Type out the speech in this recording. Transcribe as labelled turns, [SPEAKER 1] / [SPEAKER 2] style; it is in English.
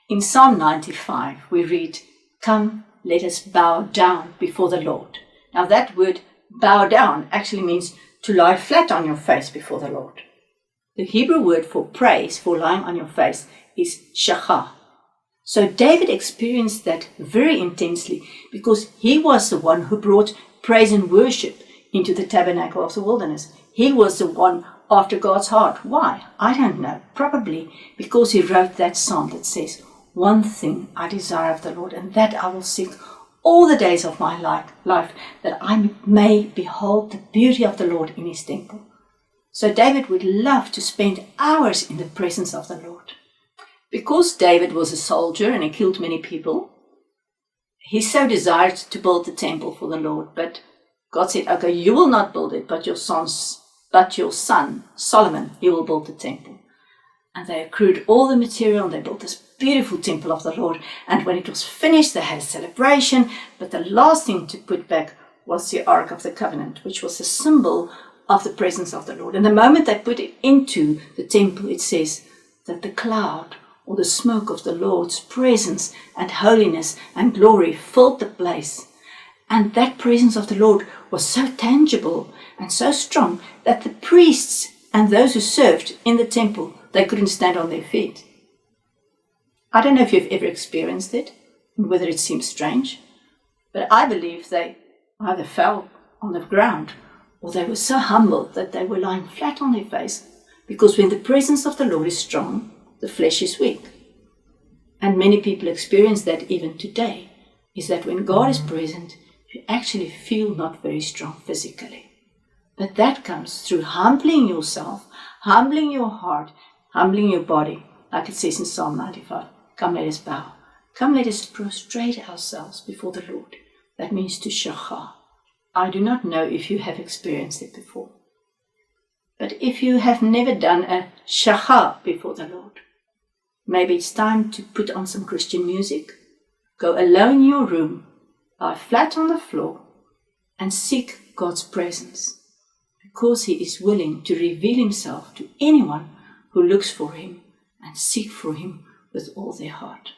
[SPEAKER 1] In Psalm 95, we read, "Come, let us bow down before the Lord." Now that word bow down actually means to lie flat on your face before the Lord. The Hebrew word for praise, for lying on your face, is Shachah. So David experienced that very intensely because he was the one who brought praise and worship into the tabernacle of the wilderness. He was the one after God's heart. Why? I don't know. Probably because he wrote that psalm that says, "One thing I desire of the Lord, and that I will seek all the days of my life, that I may behold the beauty of the Lord in his temple." So David would love to spend hours in the presence of the Lord. Because David was a soldier and he killed many people, he so desired to build the temple for the Lord. But God said, "Okay, you will not build it, but your son Solomon, he will build the temple." And they accrued all the material and they built this beautiful temple of the Lord. And when it was finished, they had a celebration. But the last thing to put back was the Ark of the Covenant, which was a symbol of the presence of the Lord. And the moment they put it into the temple, it says that the cloud or the smoke of the Lord's presence and holiness and glory filled the place. And that presence of the Lord was so tangible and so strong that the priests and those who served in the temple, they couldn't stand on their feet. I don't know if you've ever experienced it and whether it seems strange, but I believe they either fell on the ground or they were so humble that they were lying flat on their face, because when the presence of the Lord is strong, the flesh is weak. And many people experience that even today, is that when God is present, you actually feel not very strong physically. But that comes through humbling yourself, humbling your heart, humbling your body, like it says in Psalm 95. Come, let us bow. Come, let us prostrate ourselves before the Lord. That means to Shachah. I do not know if you have experienced it before. But if you have never done a Shachah before the Lord, maybe it's time to put on some Christian music, go alone in your room, lie flat on the floor, and seek God's presence, because he is willing to reveal himself to anyone who looks for him and seek for him with all their heart.